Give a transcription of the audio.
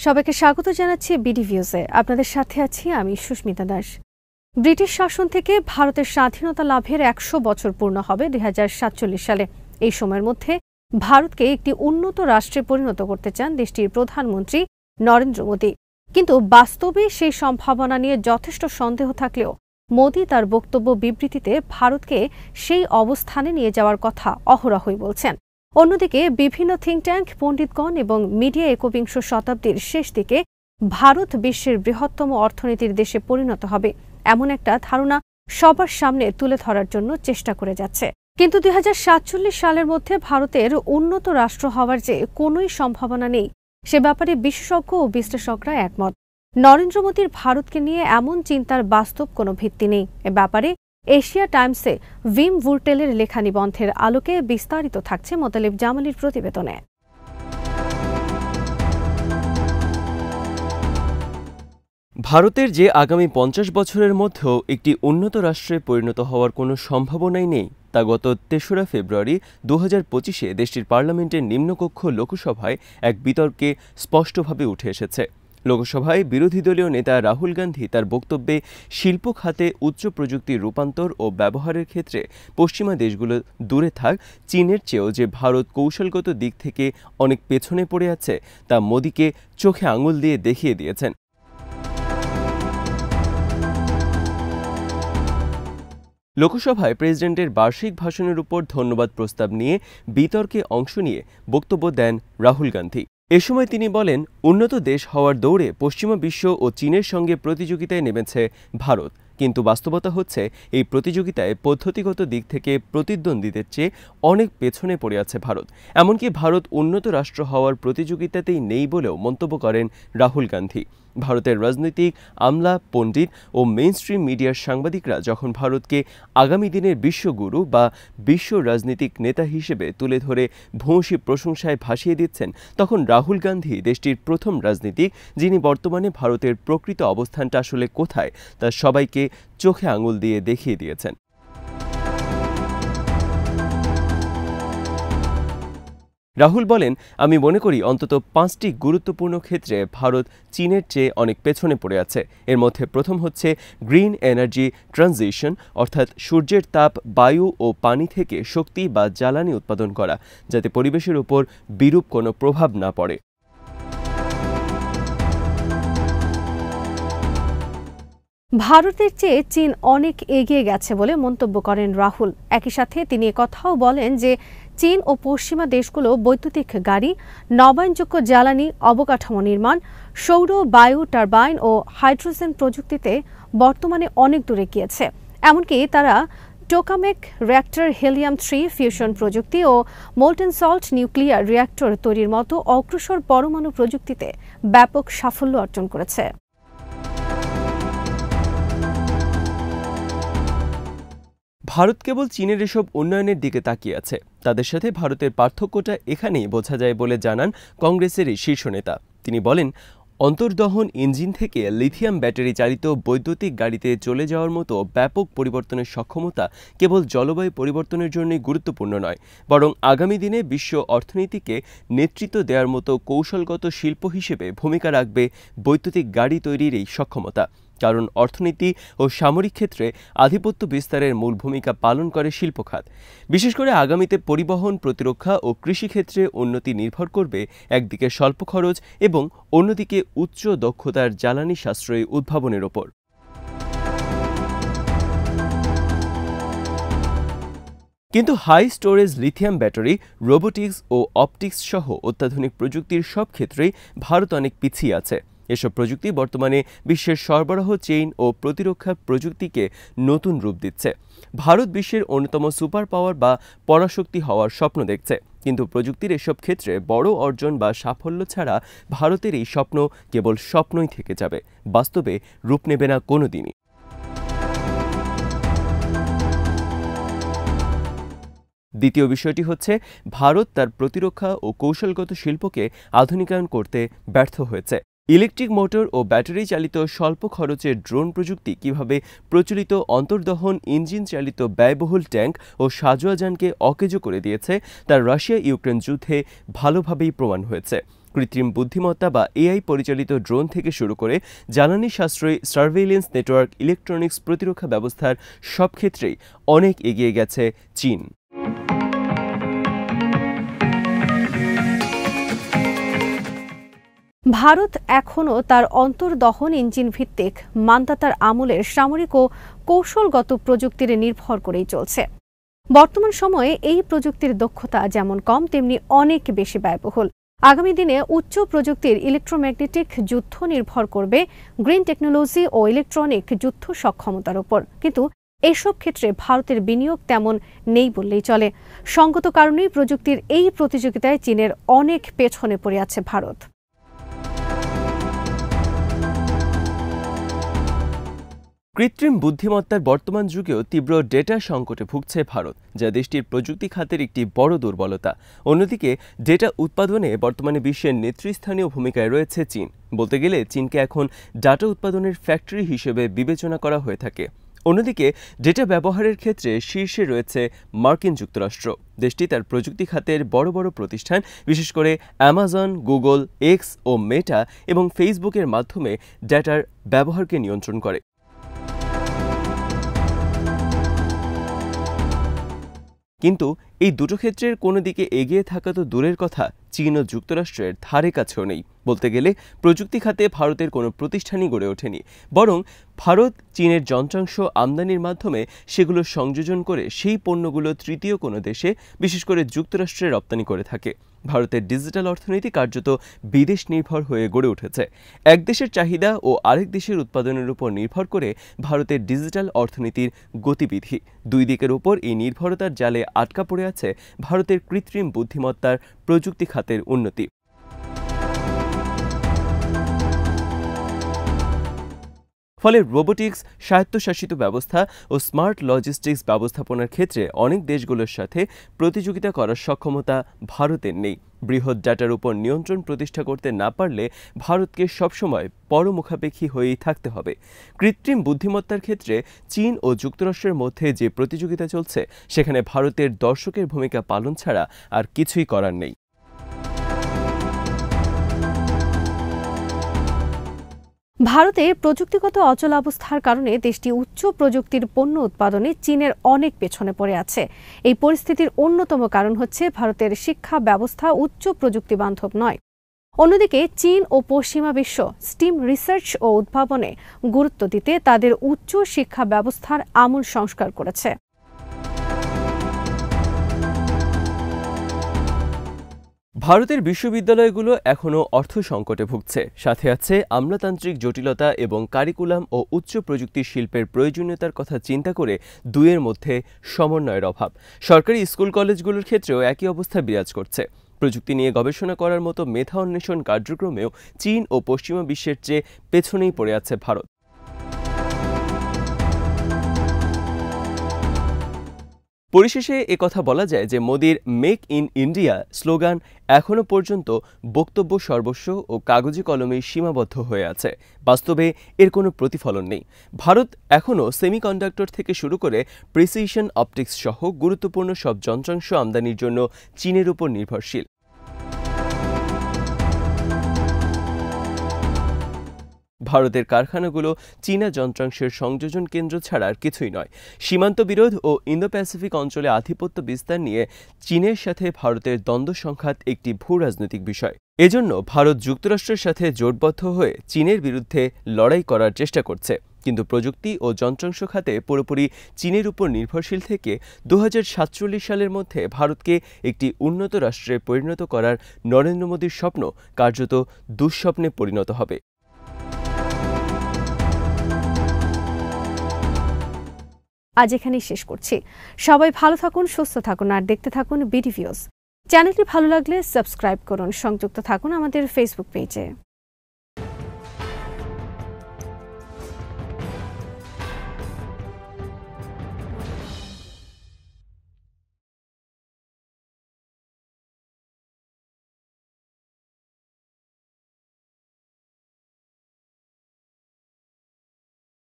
সবাইকে স্বাগত জানাচ্ছি বিডি ভিউজে। আপনাদের সাথে আছি আমি সুস্মিতা দাস। ব্রিটিশ শাসন থেকে ভারতের স্বাধীনতা লাভের ১০০ বছর পূর্ণ হবে ২০৪৭ সালে। এই সময়ের মধ্যে ভারতকে একটি উন্নত রাষ্ট্রে পরিণত করতে চান দেশটির প্রধানমন্ত্রী নরেন্দ্র মোদী। কিন্তু বাস্তবে সেই সম্ভাবনা নিয়ে যথেষ্ট সন্দেহ থাকলেও মোদী তার বক্তব্য বিবৃতিতে ভারতকে সেই অবস্থানে নিয়ে যাওয়ার কথা অহরহই বলছেন। অন্যদিকে বিভিন্ন থিঙ্ক ট্যাঙ্ক, পণ্ডিতগণ এবং মিডিয়া একবিংশ শতাব্দীর শেষ দিকে ভারত বিশ্বের বৃহত্তম অর্থনীতির দেশে পরিণত হবে এমন একটা ধারণা সবার সামনে তুলে ধরার জন্য চেষ্টা করে যাচ্ছে। কিন্তু ২০৪৭ সালের মধ্যে ভারতের উন্নত রাষ্ট্র হওয়ার যে কোনোই সম্ভাবনা নেই সে ব্যাপারে বিশেষজ্ঞ ও বিশ্লেষকরা একমত। নরেন্দ্র মোদীর ভারতকে নিয়ে এমন চিন্তার বাস্তব কোনো ভিত্তি নেই। এ ব্যাপারে এশিয়া টাইমসে ভিম ভুরটেলের লেখা নিবন্ধের আলোকে বিস্তারিত থাকছে মোতালিব জামালির প্রতিবেদনে। ভারতের যে আগামী ৫০ বছরের মধ্যেও একটি উন্নত রাষ্ট্রে পরিণত হওয়ার কোনো সম্ভাবনাই নেই তা গত ৩রা ফেব্রুয়ারি ২০২৫-এ দেশটির পার্লামেন্টের নিম্নকক্ষ লোকসভায় এক বিতর্কে স্পষ্টভাবে উঠে এসেছে। লোকসভায় বিরোধী দলীয় নেতা রাহুল গান্ধী তার বক্তব্যে শিল্প খাতে উচ্চ প্রযুক্তির রূপান্তর ও ব্যবহারের ক্ষেত্রে পশ্চিমা দেশগুলো দূরে থাক, চীনের চেয়েও যে ভারত কৌশলগত দিক থেকে অনেক পেছনে পড়ে আছে তা মোদীকে চোখে আঙুল দিয়ে দেখিয়ে দিয়েছেন। লোকসভায় প্রেসিডেন্টের বার্ষিক ভাষণের উপর ধন্যবাদ প্রস্তাব নিয়ে বিতর্কে অংশ নিয়ে বক্তব্য দেন রাহুল গান্ধী। এ সময় তিনি বলেন, উন্নত দেশ হওয়ার দৌড়ে পশ্চিমা বিশ্ব ও চীনের সঙ্গে প্রতিযোগিতায় নেমেছে ভারত, কিন্তু বাস্তবতা হচ্ছে এই প্রতিযোগিতায় পদ্ধতিগত দিক থেকে প্রতিদ্বন্দ্বীদের চেয়ে অনেক পেছনে পড়ে আছে ভারত। এমনকি ভারত উন্নত রাষ্ট্র হওয়ার প্রতিযোগিতাতেই নেই বলেও মন্তব্য করেন রাহুল গান্ধী। ভারতের রাজনৈতিক আমলা, পণ্ডিত ও মেইনস্ট্রিম মিডিয়ার সাংবাদিকরা যখন ভারতকে আগামী দিনের বিশ্বগুরু বা বিশ্ব রাজনৈতিক নেতা হিসেবে তুলে ধরে ভূয়সী প্রশংসায় ভাসিয়ে দিচ্ছেন, তখন রাহুল গান্ধী দেশটির প্রথম রাজনীতিক যিনি বর্তমানে ভারতের প্রকৃত অবস্থানটা আসলে কোথায় তা সবাইকে চোখে আঙুল দিয়ে দেখিয়ে দিয়েছেন। রাহুল বলেন, আমি মনে করি অন্তত 5টি গুরুত্বপূর্ণ ক্ষেত্রে ভারত চীনের চেয়ে অনেক পেছনে পড়ে আছে। এর মধ্যে প্রথম হচ্ছে গ্রিন এনার্জি ট্রানজিশন, অর্থাৎ সূর্যের তাপ, বায়ু ও পানি থেকে শক্তি বা জ্বালানি উৎপাদন করা যাতে পরিবেশের উপর বিরূপ কোনো প্রভাব না পড়ে। ভারতের চেয়ে চীন অনেক এগিয়ে গেছে বলে মন্তব্য করেন রাহুল। একই সাথে তিনি কথাও বলেন যে চীন ও পশ্চিমা দেশগুলো বৈদ্যুতিক গাড়ি, নবায়নযোগ্য জ্বালানি, অবকাঠামো নির্মাণ, সৌর, বায়ু টারবাইন ও হাইড্রোজেন প্রযুক্তিতে বর্তমানে অনেক দূরে গিয়েছে। এমনকি তারা টোকামেক রিঅ্যাক্টর, হিলিয়াম-3 ফিউশন প্রযুক্তি ও মোল্টেন সল্ট নিউক্লিয়ার রিঅ্যাক্টর তৈরির মতো অগ্রসর পরমাণু প্রযুক্তিতে ব্যাপক সাফল্য অর্জন করেছে। ভারত কেবল চীনের এসব উন্নয়নের দিকে তাকিয়ে আছে। তাদের সাথে ভারতের পার্থক্যটা এখানেই বোঝা যায় বলে জানান কংগ্রেসের এই শীর্ষ নেতা। তিনি বলেন, অন্তর্দহন ইঞ্জিন থেকে লিথিয়াম ব্যাটারি চালিত বৈদ্যুতিক গাড়িতে চলে যাওয়ার মতো ব্যাপক পরিবর্তনের সক্ষমতা কেবল জলবায়ু পরিবর্তনের জন্যই গুরুত্বপূর্ণ নয়, বরং আগামী দিনে বিশ্ব অর্থনীতিকে নেতৃত্ব দেওয়ার মতো কৌশলগত শিল্প হিসেবে ভূমিকা রাখবে বৈদ্যুতিক গাড়ি তৈরির এই সক্ষমতা। কারণ অর্থনীতি ও সামরিক ক্ষেত্রে আধিপত্য বিস্তারের মূল ভূমিকা পালন করে শিল্প খাত। বিশেষ করে আগামীতে পরিবহন, প্রতিরক্ষা ও কৃষিক্ষেত্রে উন্নতি নির্ভর করবে একদিকে স্বল্প খরচ এবং অন্যদিকে উচ্চ দক্ষতার জ্বালানি সাশ্রয়ী উদ্ভাবনের ওপর। কিন্তু high storage lithium battery, robotics ও অপটিক্স সহ অত্যাধুনিক প্রযুক্তির সব ক্ষেত্রেই ভারত অনেক পিছিয়ে আছে। এসব প্রযুক্তি বর্তমানে বিশ্বের সরবরাহ চেইন ও প্রতিরক্ষা প্রযুক্তিকে নতুন রূপ দিচ্ছে। ভারত বিশ্বের অন্যতম সুপার পাওয়ার বা পরাশক্তি হওয়ার স্বপ্ন দেখছে, কিন্তু প্রযুক্তির এসব ক্ষেত্রে বড় অর্জন বা সাফল্য ছাড়া ভারতের এই স্বপ্ন কেবল স্বপ্নই থেকে যাবে, বাস্তবে রূপ নেবে না কোনোদিনই। দ্বিতীয় বিষয়টি হচ্ছে, ভারত তার প্রতিরক্ষা ও কৌশলগত শিল্পকে আধুনিকায়ন করতে ব্যর্থ হয়েছে। ইলেকট্রিক মোটর ও ব্যাটারি চালিত স্বল্প খরচের ড্রোন প্রযুক্তি কিভাবে প্রচলিত অন্তর্দহন ইঞ্জিন চালিত ব্যয়বহুল ট্যাঙ্ক ও সাজোয়া যানকে অকেজো করে দিয়েছে তা রাশিয়া ইউক্রেন যুদ্ধে ভালোভাবেই প্রমাণ হয়েছে। কৃত্রিম বুদ্ধিমত্তা বা এআই পরিচালিত ড্রোন থেকে শুরু করে জ্বালানি সাশ্রয়ী সার্ভেইলেন্স নেটওয়ার্ক, ইলেকট্রনিক্স, প্রতিরক্ষা ব্যবস্থার সব ক্ষেত্রেই অনেক এগিয়ে গেছে চীন। ভারত এখনও তার অন্তর্দহন ইঞ্জিন ভিত্তিক মান্দাতার আমলের সামরিক ও কৌশলগত প্রযুক্তির নির্ভর করেই চলছে। বর্তমান সময়ে এই প্রযুক্তির দক্ষতা যেমন কম, তেমনি অনেক বেশি ব্যয়বহুল। আগামী দিনে উচ্চ প্রযুক্তির ইলেকট্রোম্যাগনেটিক যুদ্ধ নির্ভর করবে গ্রিন টেকনোলজি ও ইলেকট্রনিক যুদ্ধ সক্ষমতার উপর। কিন্তু এসব ক্ষেত্রে ভারতের বিনিয়োগ তেমন নেই বললেই চলে। সঙ্গত কারণেই প্রযুক্তির এই প্রতিযোগিতায় চীনের অনেক পেছনে পড়ে আছে ভারত। কৃত্রিম বুদ্ধিমত্তার বর্তমান যুগেও তীব্র ডেটা সংকটে ভুগছে ভারত, যা দেশটির প্রযুক্তি খাতের একটি বড় দুর্বলতা। অন্যদিকে ডেটা উৎপাদনে বর্তমানে বিশ্বের নেতৃস্থানীয় ভূমিকায় রয়েছে চীন। বলতে গেলে চীনকে এখন ডাটা উৎপাদনের ফ্যাক্টরি হিসেবে বিবেচনা করা হয়ে থাকে। অন্যদিকে ডেটা ব্যবহারের ক্ষেত্রে শীর্ষে রয়েছে মার্কিন যুক্তরাষ্ট্র। দেশটি তার প্রযুক্তি খাতের বড় বড় প্রতিষ্ঠান, বিশেষ করে অ্যামাজন, গুগল, এক্স ও মেটা এবং ফেসবুকের মাধ্যমে ডেটার ব্যবহারকে নিয়ন্ত্রণ করে। কিন্তু এই দুটো ক্ষেত্রের কোনো দিকে এগিয়ে থাকা তো দূরের কথা, চীন ও যুক্তরাষ্ট্রের ধারে কাছেও নেই। বলতে গেলে প্রযুক্তি খাতে ভারতের কোনো প্রতিষ্ঠানই গড়ে ওঠেনি, বরং ভারত চীনের যন্ত্রাংশ আমদানির মাধ্যমে সেগুলো সংযোজন করে সেই পণ্যগুলো তৃতীয় কোনো দেশে, বিশেষ করে যুক্তরাষ্ট্রে রপ্তানি করে থাকে। ভারতের ডিজিটাল অর্থনীতি কার্যত বিদেশ নির্ভর হয়ে গড়ে উঠেছে। এক দেশের চাহিদা ও আরেক দেশের উৎপাদনের উপর নির্ভর করে ভারতের ডিজিটাল অর্থনীতির গতিবিধি। দুই দিকের উপর এই নির্ভরতার জালে আটকা পড়ে আছে ভারতের কৃত্রিম বুদ্ধিমত্তার প্রযুক্তি খাতের উন্নতি। ফলে রোবোটিক্স, স্বায়ত্তশাসিত ব্যবস্থা ও স্মার্ট লজিস্টিক্স ব্যবস্থাপনার ক্ষেত্রে অনেক দেশগুলোর সাথে প্রতিযোগিতা করার সক্ষমতা ভারতের নেই। বৃহৎ ডাটার উপর নিয়ন্ত্রণ প্রতিষ্ঠা করতে না পারলে ভারতকে সবসময় পরমুখাপেক্ষী হয়েই থাকতে হবে। কৃত্রিম বুদ্ধিমত্তার ক্ষেত্রে চীন ও যুক্তরাষ্ট্রের মধ্যে যে প্রতিযোগিতা চলছে, সেখানে ভারতের দর্শকের ভূমিকা পালন ছাড়া আর কিছুই করার নেই। ভারতে প্রযুক্তিগত অচলাবস্থার কারণে দেশটি উচ্চ প্রযুক্তির পণ্য উৎপাদনে চীনের অনেক পেছনে পড়ে আছে। এই পরিস্থিতির অন্যতম কারণ হচ্ছে ভারতের শিক্ষা ব্যবস্থা উচ্চ প্রযুক্তি বান্ধব নয়। অন্যদিকে চীন ও পশ্চিমা বিশ্ব স্টিম রিসার্চ ও উদ্ভাবনে গুরুত্ব দিতে তাদের উচ্চ শিক্ষা ব্যবস্থার আমূল সংস্কার করেছে। ভারতের বিশ্ববিদ্যালয়গুলো এখনও অর্থ সংকটে ভুগছে, সাথে আছে আমলাতান্ত্রিক জটিলতা এবং কারিকুলাম ও উচ্চ প্রযুক্তি শিল্পের প্রয়োজনীয়তার কথা চিন্তা করে দুইয়ের মধ্যে সমন্বয়ের অভাব। সরকারি স্কুল কলেজগুলোর ক্ষেত্রেও একই অবস্থা বিরাজ করছে। প্রযুক্তি নিয়ে গবেষণা করার মতো মেধা অন্বেষণ কার্যক্রমেও চীন ও পশ্চিমা বিশ্বের চেয়ে পেছনেই পড়ে আছে ভারত। পরিশেষে একথা বলা যায় যে মোদির মেক ইন ইন্ডিয়া স্লোগান এখনও পর্যন্ত বক্তব্য সর্বস্ব ও কাগজে কলমে সীমাবদ্ধ হয়ে আছে। বাস্তবে এর কোনো প্রতিফলন নেই। ভারত এখনও সেমিকন্ডাক্টর থেকে শুরু করে প্রিসিশন অপটিক্স সহ গুরুত্বপূর্ণ সব যন্ত্রাংশ আমদানির জন্য চীনের উপর নির্ভরশীল। ভারতের কারখানাগুলো চীনা যন্ত্রাংশের সংযোজন কেন্দ্র ছাড়া আর কিছুই নয়। সীমান্ত বিরোধ ও ইন্দো প্যাসিফিক অঞ্চলে আধিপত্য বিস্তার নিয়ে চীনের সাথে ভারতের দ্বন্দ্ব সংঘাত একটি ভূরাজনৈতিক বিষয়। এজন্য ভারত যুক্তরাষ্ট্রের সাথে জোটবদ্ধ হয়ে চীনের বিরুদ্ধে লড়াই করার চেষ্টা করছে। কিন্তু প্রযুক্তি ও যন্ত্রাংশ খাতে পুরোপুরি চীনের উপর নির্ভরশীল থেকে 2047 সালের মধ্যে ভারতকে একটি উন্নত রাষ্ট্রে পরিণত করার নরেন্দ্র মোদীর স্বপ্ন কার্যত দুঃস্বপ্নে পরিণত হবে। আজ এখানেই শেষ করছি। সবাই ভালো থাকুন, সুস্থ থাকুন আর দেখতে থাকুন বিডি ভিউজ। চ্যানেলটি ভালো লাগলে সাবস্ক্রাইব করুন। সংযুক্ত থাকুন আমাদের ফেসবুক পেজে।